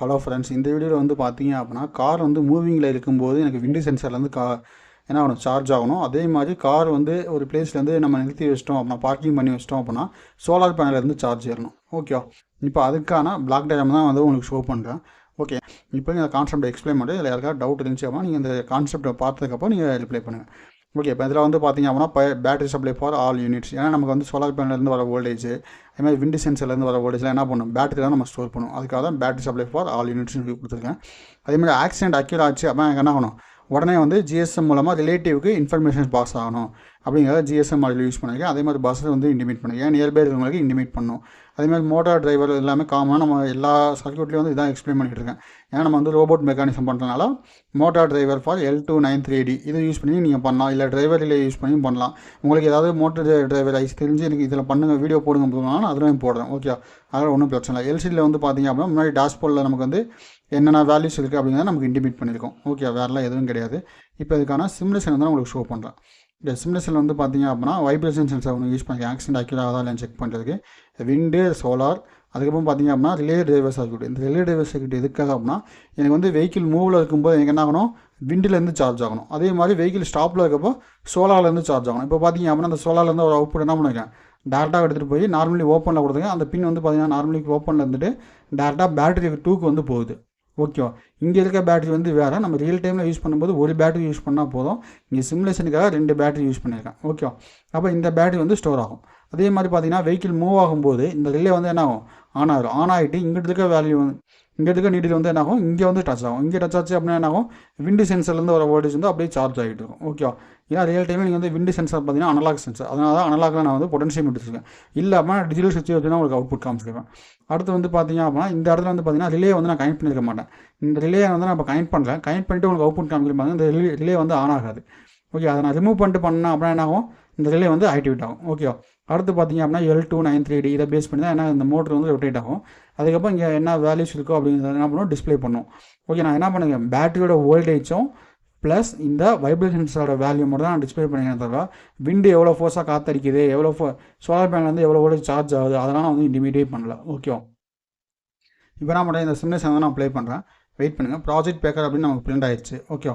Hello friends, இந்த வீடியோவில் வந்து பார்த்தீங்க அப்படின்னா கார் வந்து மூவிங்கில் இருக்கும்போது எனக்கு விண்டு சென்சார்லேருந்து என்ன ஆகணும், சார்ஜ் ஆகணும். அதே மாதிரி கார் வந்து ஒரு பிளேஸ்லேருந்து நம்ம நிறுத்தி வச்சிட்டோம் அப்படின்னா, பார்க்கிங் பண்ணி வச்சிட்டோம் அப்படின்னா சோலார் பேனலேருந்து சார்ஜ் ஏறணும். ஓகே, இப்போ அதுக்கான பிளாக் டயக்ராம் தான் வந்து உங்களுக்கு ஷோ பண்ணுறேன். ஓகே, இப்போ இந்த கான்செப்ட் எக்ஸ்பிளைன் பண்ணி இதில் யாருக்காவது டவுட் இருந்துச்சு அப்படின்னா நீங்கள் இந்த கான்செப்டை பார்த்ததுக்கப்புறம் நீங்கள் ரிப்ளை பண்ணுங்கள். ஓகே, இப்போ இதில் வந்து பார்த்தீங்க அப்படின்னா battery supply for all units. ஏன்னா நமக்கு வந்து சோலார் பேனலேருந்து வர வோல்டேஜ், அதே மாதிரி விண்டு சென்சர்லேருந்து வர வோல்டேஜ்லாம் என்ன பண்ணும், பேட்டரி தான் நம்ம ஸ்டோர் பண்ணும். அதுக்காக தான் பேட்டரி சப்ளை ஃபார் ஆல் யூனிட்ஸ்னு கொடுத்துருக்கேன். அதேமாதிரி ஆக்சிடென்ட் அக்யூர் ஆச்சு அப்படின்னா எனக்கு என்ன ஆகணும், உடனே வந்து ஜிஎஸ்எம் மூலமாக ரிலேட்டிவ்க்கு இன்ஃபர்மேஷன் பாஸ் ஆகணும் அப்படிங்கிறத ஜிஎஸ்எம் மாடல் யூஸ் பண்ணியிருக்கேன். அதே மாதிரி பஸ்ஸில் வந்து இன்டிமேட் பண்ணியிருக்கேன், நியர்பை இருக்கிறவங்களுக்கு இன்டிமேட் பண்ணணும். அதேமாதிரி மோட்டார் டிரைவர் எல்லாமே காமனாக நம்ம எல்லா சர்க்யூட்லேயும் வந்து இதான் எக்ஸ்பிளைன் பண்ணிகிட்டு இருக்கேன். ஏன்னா நம்ம வந்து ரோபோட் மெக்கானிசம் பண்ணுறதுனால மோட்டார் டிரைவர் ஃபார் L293D இதை யூஸ் பண்ணி நீங்கள் பண்ணலாம், இல்லை டிரைவர் ரிலே யூஸ் பண்ணி பண்ணலாம். உங்களுக்கு ஏதாவது மோட்டர் டிரைவர் ஐஸ் தெரிஞ்சு எனக்கு இதில் பண்ணுங்கள், வீடியோ போடுங்க போதுனாலும் அதுலேயும் போடுறேன். ஓகே, அதனால் ஒன்றும் பிரச்சனை இல்லை. எல்சிடியில் வந்து பார்த்தீங்க அப்படின்னா முன்னாடி டேஷ்போர்டில் நமக்கு வந்து என்னென்ன வேல்யூஸ் இருக்குது அப்படிங்கிறத நமக்கு இன்டிமேட் பண்ணியிருக்கோம். ஓகே, வேறெல்லாம் எதுவும் கிடையாது. இப்போ இதுக்கான சிமுலேஷன் வந்து உங்களுக்கு ஷோ பண்ணுறேன். இந்த சிமுலேஷன் வந்து பார்த்தீங்க அப்படின்னா வைப்ரேஷன் சென்சார் ஒன்று யூஸ் பண்ணி ஆக்சிடென்ட் அக்யூரேட் ஆகுதா இல்லைன்னு செக் பண்ணுறதுக்கு விண்டு, சோலார், அதுக்கப்புறம் பார்த்தீங்க அப்படின்னா ரிலே டிரைவர் சர்க்யூட். இந்த ரிலே டிரைவர் சர்க்யூட் எதுக்காக அப்படின்னா எனக்கு வந்து வெஹிக்கிள் மூவில் இருக்கும்போது எனக்கு என்ன ஆகணும், விண்டிலேருந்து சார்ஜ் ஆகணும். அதே மாதிரி வெஹிக்கிள் ஸ்டாப்பில் இருக்கப்போ சோலார்லேருந்து சார்ஜ் ஆகணும். இப்போ பார்த்தீங்க அப்படின்னா அந்த சோலார்லேருந்து ஒரு அவுட்புட் என்ன பண்ணிருக்கேன், டேரெக்டாக எடுத்துகிட்டு போய் நார்மலி ஓப்பனில் கொடுத்துருங்க. அந்த பின் வந்து பார்த்தீங்கன்னா நார்மலி ஓப்பனில் இருந்துட்டு டேரெக்டாக பேட்டரி 2க்கு வந்து போகுது. ஓகேவா, இங்கே இருக்க பேட்டரி வந்து வேறு, நம்ம ரியல் டைமில் யூஸ் பண்ணும்போது ஒரு பேட்டரி யூஸ் பண்ணால் போதும். இங்கே சிமுலேஷனுக்காக 2 பேட்டரி யூஸ் பண்ணியிருக்கேன். ஓகேவா, அப்போ இந்த பேட்டரி வந்து ஸ்டோர் ஆகும். அதே மாதிரி பார்த்தீங்கன்னா வெஹிக்கிள் மூவ் ஆகும்போது இந்த ரிலே வந்து என்ன ஆகும், ஆன் ஆகிடும். ஆன் ஆகிட்டு இங்கிட்ட இருக்க வேல்யூ வந்து இங்கே இருக்க நீடில் வந்து என்ன ஆகும், இங்கே வந்து டச் ஆகும். இங்கே டச் ஆச்சு அப்படின்னா என்ன ஆகும், விண்டு சென்சர்லேருந்து வர வோல்டேஜ் வந்து அப்படியே சார்ஜ் ஆகிட்டு இருக்கும். ஓகேவா, ஏன்னா ரியல் டைமில் நீங்கள் வந்து விண்டு சென்சார் பார்த்தீங்கன்னா அனலாக் சென்சார், அதனால தான் அனலாகில் நான் வந்து பொட்டன்ஷியம் எடுத்துருக்கேன். இல்லை அப்படின்னா டிஜிட்டல் சுவிட்ச் வச்சுன்னா உங்களுக்கு அவுட்புட் காமிச்சிருக்கேன். அடுத்து வந்து பார்த்தீங்க அப்படின்னா இந்த இடத்துல வந்து பார்த்தீங்கன்னா ரிலே வந்து நான் கனெக்ட் பண்ணியிருக்க மாட்டேன். இந்த ரிலே வந்து நான் இப்போ கனெக்ட் பண்ணுறேன். கனெக்ட் பண்ணிட்டு உங்களுக்கு அவுட்புட் காமிக்கிறப்பாங்க. இந்த ரிலே வந்து ஆன் ஆகாது. ஓகே, அதை நான் ரிமூவ் பண்ணிட்டு பண்ணேன் அப்படின்னா என்ன ஆகும், இந்த ரிலே வந்து ஆக்டிவேட் ஆகும். ஓகே, அடுத்து பார்த்தீங்க அப்படின்னா L293D இதை பேஸ் பண்ணி தான் ஏன்னா இந்த மோட்டர் வந்து ரொட்டேட் ஆகும். அதுக்கப்புறம் இங்கே என்ன வேல்யூஸ் இருக்கோ அப்படிங்கிறத என்ன பண்ணுவோம், டிஸ்பிளே பண்ணும். ஓகே, நான் என்ன பண்ணுங்க, பேட்டரியோட வோல்டேஜும் ப்ளஸ் இந்த வைப்ரேஷன்ஸோட வேல்யூ மட்டும் தான் நான் டிஸ்பிளே பண்ணிக்கிறேன். தவிர விண்டு எவ்வளோ ஃபோர்ஸாக காத்தடிக்குது, எவ்வளோ சோலார் பேனல் வந்து எவ்வளோ வோல்டேஜ் சார்ஜ் ஆகுது அதெல்லாம் நான் வந்து இன்டிமேட்டே பண்ணல. ஓகே, இப்போ நான் மட்டும் இந்த சிமுலேஷன் வந்து நான் ப்ளே பண்ணுறேன். வெயிட் பண்ணுங்கள். ப்ராஜெக்ட் பேக்கர் அப்படின்னு நமக்கு பிரிண்ட் ஆயிடுச்சு. ஓகே,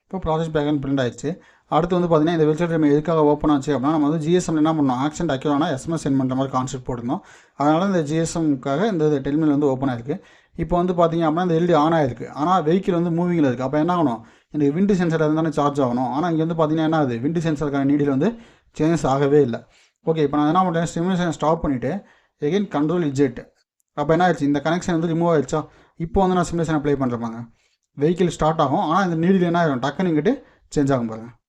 இப்போ ப்ராஜெக்ட் பேக்கர் பிரிண்ட் ஆயிடுச்சு. அடுத்து வந்து பார்த்தீங்கன்னா இந்த வெப்சைட் நம்ம எதுக்காக ஓப்பன் ஆச்சு அப்படின்னா நம்ம வந்து ஜிஎஸ்எம் என்ன பண்ணோம், ஆக்சிடென்ட் அக்யூரானா எஸ்எம்எஸ் சென்ட் பண்ணுற மாதிரி கான்செப்ட் போட்டிருந்தோம். அதனால் இந்த ஜிஎஸ்எம்க்காக இந்த டெர்மினல் வந்து ஓப்பன் ஆயிருக்கு. இப்போ வந்து பார்த்தீங்க அப்படின்னா இந்த எல்இடி ஆன் ஆயிருக்கு. ஆனால் வெஹிக்கிள் வந்து மூவிங்கில் இருக்குது. அப்போ என்ன ஆகணும், இந்த விண்டு சென்சர் இருந்தானே சார்ஜ் ஆகணும். ஆனால் இங்கே வந்து பார்த்தீங்கன்னா என்ன ஆகுது, விண்டு சென்சருக்கான நீடில் வந்து சேஞ்சஸ் ஆகவே இல்லை. ஓகே, இப்போ நான் என்ன பண்ணுறேன், ஸ்டிமுலேஷனை ஸ்டாப் பண்ணிவிட்டு எகைன் கண்ட்ரோல் இஜெட். அப்போ என்ன ஆயிடுச்சு, இந்த கனெக்ஷன் வந்து ரிமூவ் ஆயிடுச்சா. இப்போ வந்து நான் சிமுலேஷன் அப்ளை பண்ணுறப்பாங்க, வெஹிக்கிள் ஸ்டார்ட் ஆகும். ஆனால் இந்த நீடில் என்ன ஆகிடும், டக்குன்னு இங்கிட்டு சேஞ்ச் ஆகும் பாருங்கள்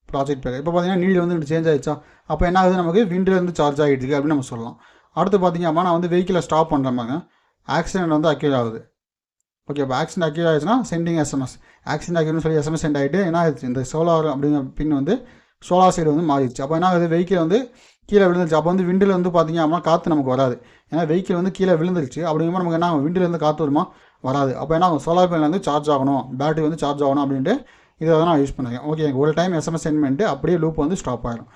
ப்ராஜெக்ட் பேக்கர். இப்போ பார்த்தீங்கன்னா நீடில் வந்து சேஞ்ச் ஆகிடுச்சா. அப்போ என்ன ஆகுது, நமக்கு விண்டிலேருந்து சார்ஜ் ஆகிட்டு இருக்கு அப்படின்னு நம்ம சொல்லலாம். அடுத்து பார்த்தீங்க அப்படின்னா நான் வந்து வெஹிக்கிளை ஸ்டாப் பண்ணுறேன், ஆக்சிடென்ட் வந்து அக்யூர் ஆகுது. ஓகே, இப்போ ஆக்சிடென்ட் அக்யூர் ஆகிடுச்சுன்னா சென்டிங் எஸ்எம்எஸ், ஆக்சிடென்ட் அக்யூர்னு சொல்லி எஸ்எம்எஸ் சென்ட் ஆகிட்டு என்ன ஆயிடுச்சு, இந்த சோலார் அப்படிங்கிற பின் வந்து சோலார் சைடு வந்து மாறிடுச்சு. அப்போ என்ன ஆகுது, வெஹிக்கிள் வந்து கீழே விழுந்துருச்சு. அப்போ வந்து விண்டில் வந்து பார்த்தீங்க அப்படின்னா காற்று நமக்கு வராது. ஏன்னா வெஹிக்கிள் வந்து கீழே விழுந்துருச்சு. அப்படிங்கும்போது நமக்கு என்ன ஆகும், விண்டிலேருந்து காற்று வருமா, வராது. அப்போ என்ன ஆகும், சோலார் பேனல் வந்து சார்ஜ் ஆகணும், பேட்டரி வந்து சார்ஜ் ஆகணும் அப்படின்ட்டு இதை தான் நான் யூஸ் பண்ணியிருக்கேன். ஓகே, ஒரு டைம் எஸ்எம்எஸ் சென்ட் பண்ணிட்டு அப்படியே லூப் வந்து ஸ்டாப் ஆகிடும்.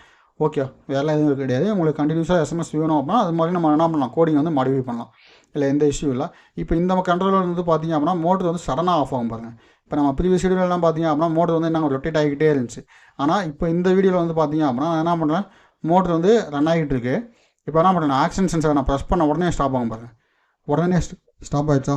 ஓகே, வேறெல்லாம் எதுவும் கிடையாது. உங்களுக்கு கண்டினியூஸாக எஸ்எம்எஸ் வேணும் அப்படின்னா அது மாதிரி நம்ம என்ன பண்ணலாம், கோடிங் வந்து மாடிஃபை பண்ணலாம். இல்லை எந்த இஷ்யூ இல்லை. இப்போ இந்த கண்ட்ரோலர் வந்து பார்த்தீங்க அப்படின்னா மோட்டர் வந்து சடனாக ஆஃப் ஆகும் பாருங்கள். இப்போ நம்ம ப்ரீவியஸ் வீடியோலாம் பார்த்தீங்க அப்படின்னா மோட்டர் வந்து என்ன ரொட்டேட் ஆகிக்கிட்டே இருந்துச்சு. ஆனால் இப்போ இந்த வீடியோவில் வந்து பார்த்தீங்க அப்படின்னா நான் என்ன பண்ணுறேன், மோட்டர் வந்து ரன் ஆகிட்டு இருக்கு. இப்போ என்ன பண்ணுறேன், ஆக்சிடென்ட் சென்சார் நான் ப்ரெஸ் பண்ண உடனே ஸ்டாப் ஆகும் பாருங்கள். உடனே ஸ்டாப் ஆகிடுச்சா.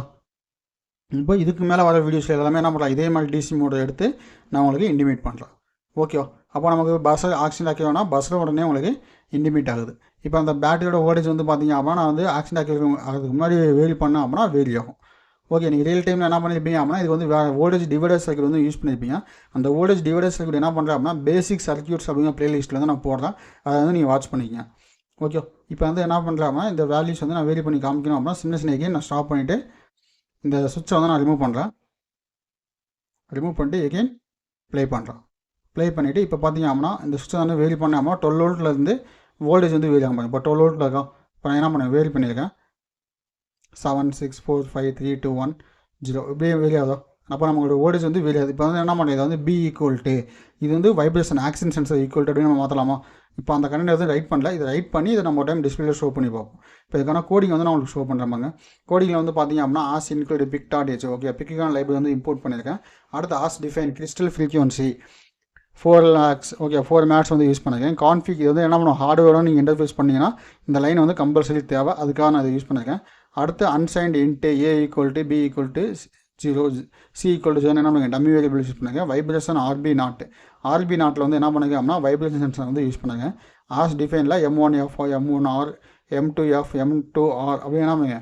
இப்போ இதுக்கு மேலே வர வீடியோஸில் எல்லாமே என்ன பண்ணலாம், இதே மாதிரி டிசி மோட்டை எடுத்து நான் உங்களுக்கு இன்டிமேட் பண்ணுறேன். ஓகேவா, அப்போ நமக்கு பஸ்ஸில் ஆக்சிடென்ட் ஆக்கியோன்னா பஸ்ஸில் உடனே உங்களுக்கு இன்டிமேட் ஆகுது. இப்போ அந்த பேட்டரியோட வோல்டேஜ் வந்து பார்த்தீங்க அப்படின்னா நான் வந்து ஆக்சிடென்ட் ஆகிறதுக்கு முன்னாடி வேரி பண்ணேன் அப்படின்னா வேரி ஆகும். ஓகே, நீங்கள் ரியல் டைமில் என்ன பண்ணியிருப்பீங்க அப்படின்னா இது வந்து வேறு வோல்டேஜ் டிவைடர் சர்க்யூட் வந்து யூஸ் பண்ணியிருப்பீங்க. அந்த வோல்டேஜ் டிவைடர் சர்க்யூட் என்ன பண்ணுறேன் அப்படின்னா பேசிக் சர்க்யூட்ஸ் அப்படிங்கிற ப்ளேலிஸ்ட்டில் வந்து நான் போடுறேன். அதை வந்து நீங்கள் வாட்ச் பண்ணிக்கங்க. ஓகே, இப்போ வந்து என்ன பண்ணுறேன் அப்படின்னா இந்த வேல்யூஸ் வந்து நான் வேரி பண்ணி காமிக்கணும் அப்படின்னா சிமுலேஷன் எகைன் நான் ஸ்டாப் பண்ணிவிட்டு இந்த சுவிட்சை வந்து நான் ரிமூவ் பண்ணுறேன். ரிமூவ் பண்ணிட்டு எகைன் ப்ளே பண்ணுறேன். ப்ளே பண்ணிவிட்டு இப்போ பார்த்தீங்க அப்படின்னா இந்த சுவிட்சை வந்து வேரி பண்ணாமல் 12 வோல்ட்லேருந்து வோல்டேஜ் வந்து வேரி ஆகும். இப்போ 12 வோல்ட்டில் இருக்கோம். இப்போ நான் என்ன பண்ணேன், வேரி பண்ணியிருக்கேன். 7 6 4 5 3 2 1 0 இப்படியே வேரி ஆகுதோ. அப்போ நம்மளோட வோல்டேஜ் வந்து வெளியாது. இப்போ வந்து என்ன பண்ணுறது, இது வந்து பி ஈக்குவல் டு, இது வந்து vibration action sensor equal to அப்படின்னு நம்ம மாற்றலாமா? இப்போ அந்த கண்டென்ட் வந்து ரைட் பண்ணல, இதை ரைட் பண்ணி இதை நம்ம டைம் டிஸ்பிளேல ஷோ பண்ணி பார்ப்போம். இப்போ இதுக்கான கோடிங் வந்து நான் உங்களுக்கு ஷோ பண்ணுறாங்க. கோடிங்கில் வந்து பார்த்தீங்க அப்படின்னா ஆஸ் இன்க்ளூட் pic.h. ஓகே, பிக்கான லைப்ரரி வந்து இம்போர்ட் பண்ணியிருக்கேன். அடுத்து hash define crystal frequency 4 lakhs. Okay, 4 மேட்ஸ் வந்து யூஸ் பண்ணியிருக்கேன். கான்ஃபிக் இது வந்து என்ன பண்ணுவோம், ஹார்ட்வேரோட நீங்கள் இன்டர்ஃபேஸ் பண்ணிங்கன்னா இந்த லைன் வந்து கம்பல்சரி தேவை, அதுக்காக நான் இதை யூஸ் பண்ணியிருக்கேன். அடுத்து unsigned int a equal to b equal to 0, c equal to 0 என்ன பண்ணுங்க, டம்மி வேரியபிள் யூஸ் பண்ணுங்க. வைப்ரேஷன் ஆர்பி நாட் நாட்டில் வந்து என்ன பண்ணுங்க அப்படின்னா வைப்ரேஷன் சென்சர் வந்து யூஸ் பண்ணுங்க. ஆஸ் டிஃபைனில் M1F, M1R, M2F, M2R அப்படி என்ன பண்ணுங்க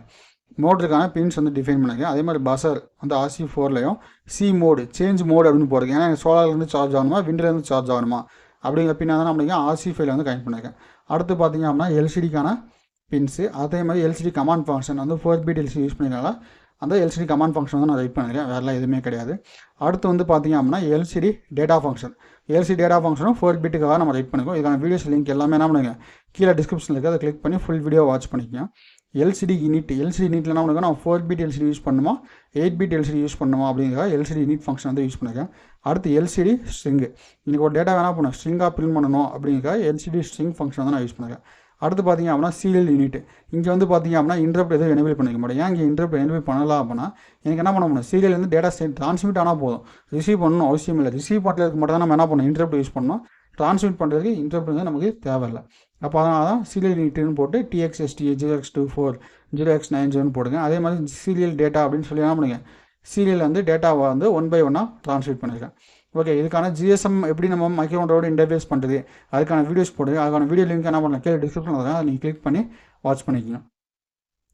மோட்டருக்கான பின்ஸ் வந்து டிஃபைன் பண்ணுங்க. அதே மாதிரி பஸர் வந்து RC4லையும் சி மோடு சேஞ்ச் மோடு அப்படின்னு போடுங்க. ஏன்னா சோலார்லேருந்து சார்ஜ் ஆகணுமா விண்ட்லேருந்து சார்ஜ் ஆகணுமா அப்படிங்கிற பின்னா தான் நம்மளுக்கு RC5 வந்து கனெக்ட் பண்ணியிருக்கேன். அடுத்து பார்த்தீங்க அப்படின்னா எல்சிடிக்கான பின்ஸு, அதே மாதிரி எல்சிடி கமாண்ட் ஃபங்க்ஷன் வந்து 4 bit எல்சிடி யூஸ் பண்ணியிருக்காங்க. அந்த எல்சிடி கமாண்ட் ஃபங்க்ஷன் வந்து நான் ரைட் பண்ணியிருக்கேன், வேறெல்லாம் எதுவுமே கிடையாது. அடுத்து வந்து பார்த்தீங்க அப்படின்னா LCD data function, LCD data ஃபங்க்ஷனும் 4 bit-க்காக நம்ம ரைட் பண்ணிக்கோம். இதுக்கான வீடியோஸ் லிங்க் எல்லாமே என்ன பண்ணுங்க கீழே டிஸ்கிரிப்ஷனில் இருக்குது, அதை கிளிக் பண்ணி ஃபுல் வீடியோ வாட்ச் பண்ணிக்கோங்க. எல்சிடி யூனிட் என்ன பண்ணுங்க, நான் 4 bit எல்சிடி யூஸ் பண்ணுமா 8 bit எல்சிடி யூஸ் பண்ணுமா அப்படிங்கிற எல்சிடி யூனிட் ஃபங்க்ஷன் வந்து யூஸ் பண்ணியிருக்கேன். அடுத்து எல்சிடி ஸ்ட்ரிங்கு, இன்றைக்கி ஒரு டேட்டா வேணால் பண்ணணும் ஸ்ட்ரிங்காக பிரிண்ட் பண்ணணும் அப்படிங்கிற எல்சிடி ஸ்ட்ரிங் ஃபங்க்ஷன் வந்து நான் யூஸ் பண்ணியிருக்கேன். அடுத்து பார்த்தீங்க அப்படின்னா சீரியல் யூனிட், இங்கே வந்து பார்த்தீங்க அப்படின்னா இன்டரப்ட் எதுவும் எனேபிள் பண்ணிக்க மாட்டேன். ஏன் இங்கே இன்டரப்ட் எனேபிள் பண்ணலாம் அப்படின்னா எனக்கு என்ன பண்ண முடியும், சீரியல் வந்து டேட்டா ட்ரான்ஸ்மிட் ஆனால் போதும், ரிசீவ் பண்ணணும் அவசியம் இல்லை. ரிசீவ் பண்ணுறதுக்கு மட்டும் தான் நம்ம என்ன பண்ணணும் இன்டரப்ட் யூஸ் பண்ணணும், ட்ரான்ஸ்மிட் பண்ணுறதுக்கு இன்டரப்ட் வந்து நமக்கு தேவையில்லை. அப்போ அதனால தான் சீரியல் யூனிட்னு போட்டு TXST 0x24 0x90 போடுங்க. அதே மாதிரி சீரியல் டேட்டா அப்படின்னு சொல்லி என்ன பண்ணுங்க, சீரியல் வந்து டேட்டாவை வந்து 1 by 1 ட்ரான்ஸ்மிட் பண்ணியிருக்கேன். ஓகே, இதுக்கான GSM எப்படி நம்ம மைக்ரோஃபோனோட இன்டர்ஃபேஸ் பண்ணுறது அதுக்கான வீடியோஸ் போடுங்க. அதுக்கான வீடியோ லிங்க் என்ன பண்ணலாம் கீழே டிஸ்கிரிப்ஷனில் அதை நீங்கள் கிளிக் பண்ணி வாட்ச் பண்ணிக்கோங்க.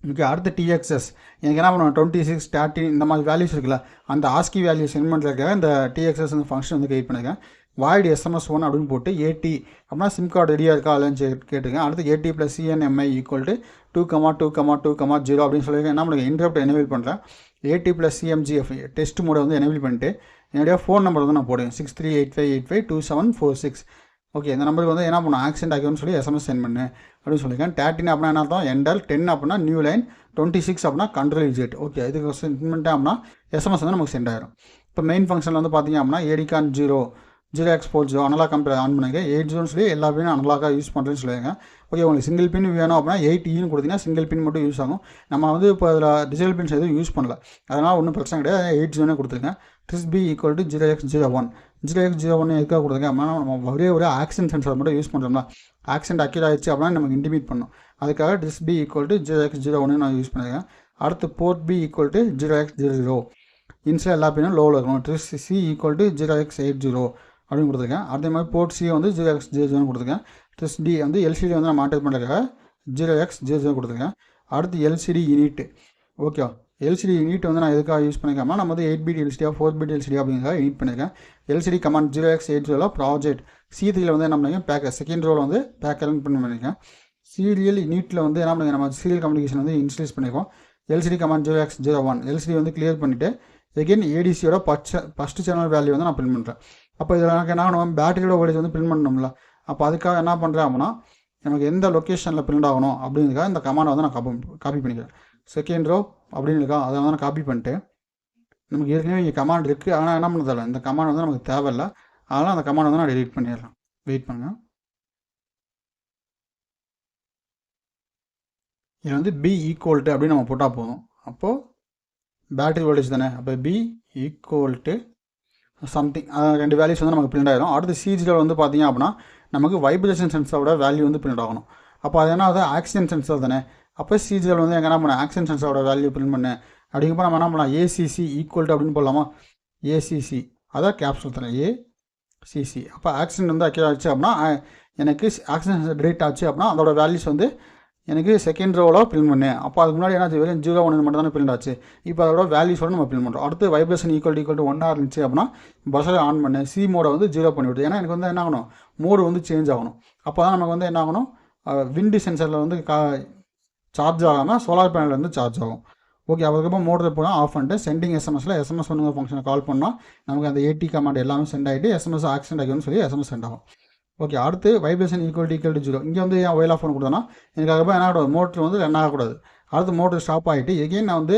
ஓகே, அடுத்து TXS எனக்கு என்ன பண்ணுவேன் 26 13 இந்த மாதிரி வேல்யூஸ் இருக்குல்ல, அந்த ஆஸ்கி வேல்யூ சென்ட் பண்ணுறதுக்காக இந்த TXS அந்த ஃபங்க்ஷன் வந்து கிரியேட் பண்ணியிருக்கேன். வாய்டு SMS1 அப்படின்னு போட்டு AT அப்படின்னா சிம் கார்டு ரெடியாக இருக்கா இல்லைன்னு கேட்டுங்க. அடுத்து AT + CNMI ஈக்குவல் டு 2,2,2,0 அப்படின்னு சொல்லியிருக்கேன். என்ன பண்ணுங்க இன்டரப்ட் எனேபிள் பண்ணுறேன். AT + CMGF டெஸ்ட் மோடை வந்து எனேபிள் பண்ணிட்டு என்னுடைய ஃபோன் நம்பர் வந்து நான் போடுவேன் 6385852746. ஓகே, இந்த நம்பருக்கு வந்து என்ன பண்ணும் ஆக்சிடென்ட் ஆகியோன்னு சொல்லி SMS சென்ட் பண்ணு அப்படின்னு சொல்லியிருக்கேன். 13 அப்படின்னா என்ன அர்த்தம் எண்டல், 10 அப்படின்னா நியூ லைன், 26 அப்படின்னா கண்ட்ரோல் விஜெட். ஓகே, இதுக்கு சென்ட் பண்ணிட்டேன் அப்படின்னா SMS வந்து நமக்கு சென்ட் ஆயிரும். இப்போ மெயின் ஃபங்க்ஷனில் வந்து பார்த்தீங்க அப்படின்னா ADCON 0x40 analogue company on பண்ணிங்க. 8 சொல்லி எல்லா பின்னும் அனலாக்காக யூஸ் பண்ணுறேன்னு சொல்லுவாங்க. ஓகே, உங்களுக்கு சிங்கிள் பின் வேணும் அப்படின்னா 8E கொடுத்தீங்கன்னா சிங்கிள் பின் மட்டும் யூஸ் ஆகும். நம்ம வந்து இப்போ அதில் டிஜிட்டல் பின்ஸ் எதுவும் யூஸ் பண்ணல, அதனால் ஒன்றும் பிரச்சனை கிடையாது. 8 கொடுத்துருங்க. TRISB = 0x01 0x01 எதுக்காக கொடுத்துருங்க அப்படின்னா நம்ம ஒரே ஆக்சிடென்ட் சென்சார் மட்டும் யூஸ் பண்ணுறோம்னா ஆக்சிடென்ட் அக்யூர் ஆகிடுச்சு அப்படின்னா நமக்கு இன்டிமேட் பண்ணும். அதுக்காக TRISB = 0x01 நான் யூஸ் பண்ணியிருக்கேன். அடுத்து போர்ட் B = 0x00 இன்ஸ்டா எல்லா பின்னும் லோவில் இருக்கணும். TRISC = 0x80 அப்படின்னு கொடுத்துருக்கேன். அதே மாதிரி போர்ட் C வந்து 0x00 கொடுத்துருக்கேன். TRISD வந்து LCD வந்து நான் மானிட்டர் பண்ணுறதுக்காக 0x00 கொடுத்துருக்கேன். அடுத்து LCD unit. Okay, LCD unit வந்து நான் எதுக்காக யூஸ் பண்ணிக்காமல் நம்ம வந்து 8 bit LCD 4 bit LCD அப்படிங்கிறத யூனிட் பண்ணியிருக்கேன். LCD command 0x80 project C3 வந்து என்ன பண்ணுங்க பேக்கர் செகண்ட் ரோவில் வந்து பேக்கர்னு பண்ணியிருக்கேன். சீரியல் யூனிட்டில் வந்து என்ன பண்ணுங்க நம்ம சீரியல் கம்யூனிகேஷன் வந்து இன்ஸ்டால் பண்ணியிருக்கோம். LCD கமாண்ட் 0x01 LCD வந்து கிளியர் பண்ணிவிட்டு எகெயின் ADCயோட ஃபஸ்ட்டு சேனல் வேல்யூ வந்து நான் பிரிண்ட் பண்ணுறேன். அப்போ இதில் எனக்கு என்ன பண்ணுவோம் பேட்டரியோட வோல்டேஜ் வந்து பிரிண்ட் பண்ணணும்ல, அப்போ அதுக்காக என்ன பண்ணுறேன் அப்படின்னா எனக்கு எந்த லொக்கேஷனில் பிரிண்ட் ஆகணும் அப்படிங்கிறதுக்காக இந்த கமாண்டை வந்து நான் காப்பி பண்ணிக்கிறேன். செகண்ட் ரோ அப்படின்னு இருக்கா, அதை வந்து நான் காப்பி பண்ணிட்டு நமக்கு ஏற்கனவே இங்கே கமாண்ட் இருக்குது, ஆனால் என்ன பண்ணதில்லை இந்த கமாண்ட் வந்து நமக்கு தேவையில்லை, அதனால் அந்த கமாண்ட் வந்து நான் டெலிட் பண்ணிடுறேன். வெயிட் பண்ணுங்கள். இது வந்து B = அப்படின்னு நம்ம போட்டால் போதும். அப்போது பேட்டரி வோல்டேஜ் தானே, அப்போ B = சம்திங் ரெண்டு வேல்யூஸ் வந்து நமக்கு பிரிண்ட் ஆகிடும். அடுத்து C0 வந்து பார்த்தீங்க அப்படின்னா நமக்கு வைப்ரேஷன் சென்சரோட வேல்யூ வந்து பிரிண்ட் ஆகணும். அப்போ அது என்ன ஆகுது ஆக்சிஜன் சென்சர் தானே, அப்போ C0 வந்து எங்கே என்ன பண்ண ஆக்சிஜன் சென்சரோட வேல்யூ பிரிண்ட் பண்ணேன் அப்படிங்கப்போ நம்ம என்ன பண்ணலாம் ACC = அப்படின்னு போடலாமா, ACC அதான் கேப்சூல் தானே ACC. அப்போ ஆக்சிடென்ட் வந்து அக்யூர் ஆச்சு அப்படின்னா எனக்கு ஆக்சிஜன் சென்சர் டிடெக்ட் ஆச்சு அப்படின்னா அதோட வேல்யூஸ் வந்து எனக்கு செகண்ட் ரோவில் பிரிண்ட் பண்ணேன். அப்போ அதுக்கு முன்னாடி என்ன வெறும் 0 மட்டும் தானே பிரிண்ட் ஆச்சு, இப்போ அதோட வேல்யூஸோட நம்ம பிரிண்ட் பண்ணுறோம். அடுத்து வைப்ரேஷன் = 1 இருந்துச்சு அப்படின்னா பஸ்ஸில் ஆன் பண்ணேன், C மோடை வந்து 0 பண்ணிவிட்டு, ஏன்னா எனக்கு வந்து என்ன ஆகணும் மோடு வந்து சேஞ்ச் ஆகணும். அப்போ தான் நமக்கு வந்து என்ன ஆகணும் விண்டு சென்சரில் வந்து சார்ஜ் ஆகாமல் சோலார் பேனலில் வந்து சார்ஜ் ஆகும். ஓகே, அதுக்கப்புறம் மோட்டர் போனால் ஆஃப் பண்ணிட்டு சென்டிங் SMS பண்ணுங்க ஃபங்க்ஷனை கால் பண்ணால் நமக்கு அந்த AT கமாண்ட் எல்லாமே சென்ட் ஆகிட்டு SMS ஆக்சிடென்ட் ஆகிடும்னு சொல்லி SMS சென்ட் ஆகும். ஓகே, அடுத்து வைப்ரேஷன் = 0. இங்கே வந்து ஏன் ஒயில் ஆஃப் பண்ண கொடுத்தோன்னா எனக்கு அதுக்கப்புறம் என்ன ஆகும் மோட்டர் வந்து ரன் ஆகக்கூடாது. அடுத்து மோட்டர் ஸ்டாப் ஆகிட்டு எகெயின் நான் வந்து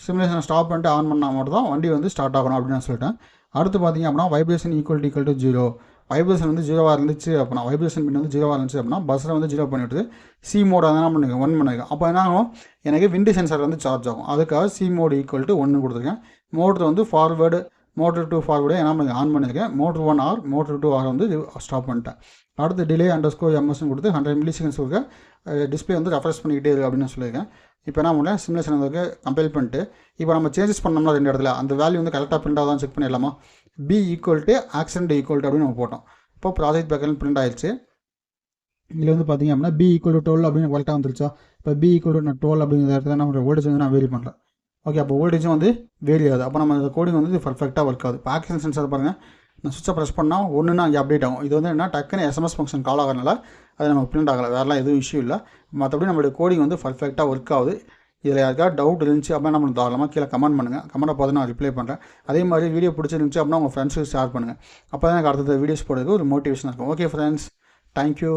சிமுலேஷனை ஸ்டாப் பண்ணிட்டு ஆன் பண்ணால் மட்டும் தான் வண்டி வந்து ஸ்டார்ட் ஆகணும் அப்படின்னு நான் சொல்லிட்டேன். அடுத்து பார்த்திங்க அப்படின்னா வைப்ரேஷன் ஈக்குவல் டு 0. வைப்ரேஷன் வந்து 0 இருந்துச்சு அப்படின்னா, வைப்ரேஷன் பின் வந்து 0 இருந்துச்சு அப்படின்னா பஸ்ஸில் வந்து 0 பண்ணிவிட்டு சி மோட் என்ன பண்ணுங்க 1 பண்ணிருக்கேன். அப்போ என்ன ஆகும், எனக்கு விண்டு சென்சார் வந்து சார்ஜ் ஆகும். அதுக்காக சி மோட் ஈக்குவல் டு 1 கொடுத்துருக்கேன். மோட்டர் வந்து ஃபார்வேர்டு, மோட்டர் 2 ஃபார்வேர்டு என்ன பண்ணி ஆன் பண்ணியிருக்கேன். மோட்டர் 1 ஆர், மோட்டர் 2 ஆர் வந்து ஸ்டாப் பண்ணிட்டேன். அடுத்து டிலே அண்டர்ஸ்கோர் எம்எஸ்ன்னு கொடுத்து 100 மில்லிசெகண்ட்ஸ் கொடுக்க டிஸ்பிளே வந்து ரெஃப்ரெஷ் பண்ணிக்கிட்டே இருக்குது அப்படின்னு சொல்லியிருக்கேன். இப்போ என்ன பண்ணேன், சிமுலேஷன் வந்து கம்பைல் பண்ணிட்டு இப்போ நம்ம சேஞ்சஸ் பண்ணோம்னா 2 இடத்துல அந்த வேல்யூ வந்து கரெக்டாக பிரிண்ட் ஆகுதான் செக் பண்ணிடலாமா. P equal to accident equal to அப்படின்னு நம்ம போட்டோம். இப்போ ப்ராஜெக்ட் பேக்கெண்ட் பிரிண்ட் ஆயிடுச்சு. இதில் வந்து பார்த்திங்க அப்படின்னா பி ஈக்குவல் டு 12 அப்படின்னு கரெக்டாக வந்துருச்சா. இப்போ பி ஈக்குவல் டு 12 அப்படிங்கிற இடத்துல நம்ம வோல்டேஜ் வந்து நான் வேரி பண்ணுறேன். ஓகே, அப்போ வோல்டேஜும் வந்து வேரி ஆகுது. அப்போ நம்ம அந்த கோடிங் வந்து பர்ஃபெக்டாக ஒர்க் ஆகுது. இப்போ ஆக்சிடென்ட் சென்சார் பாருங்கள், நான் சுவிட்சை ப்ரெஸ் பண்ணால் ஒன்றுனா அங்கே அப்டேட் ஆகும். இது வந்து என்ன டக்குன்னு எஸ்எம்எஸ் ஃபங்க்ஷன் கால் ஆகிறனால அது நமக்கு பிரிண்ட் ஆகலை. வேறெல்லாம் எதுவும் இஷ்யூ இல்லை. மற்றபடி நம்மளுடைய கோடிங் வந்து பர்ஃபெக்டாக ஒர்க் ஆகுது. இதில் யாருக்காவது டவுட் இருந்துச்சு அப்படின்னா நம்ம தாராளமாக கீழே கமெண்ட் பண்ணுங்கள். கமெண்ட்டை பார்த்து நான் ரிப்ளை பண்ணுறேன். அதே மாதிரி வீடியோ பிடிச்சிருந்துச்சு அப்படின்னா உங்கள் ஃப்ரெண்ட்ஸுக்கு ஷேர் பண்ணுங்கள். அப்போ தான் எனக்கு அடுத்த வீடியோஸ் போடுறதுக்கு ஒரு மோட்டிவேஷனாக இருக்கும். Okay friends, thank you.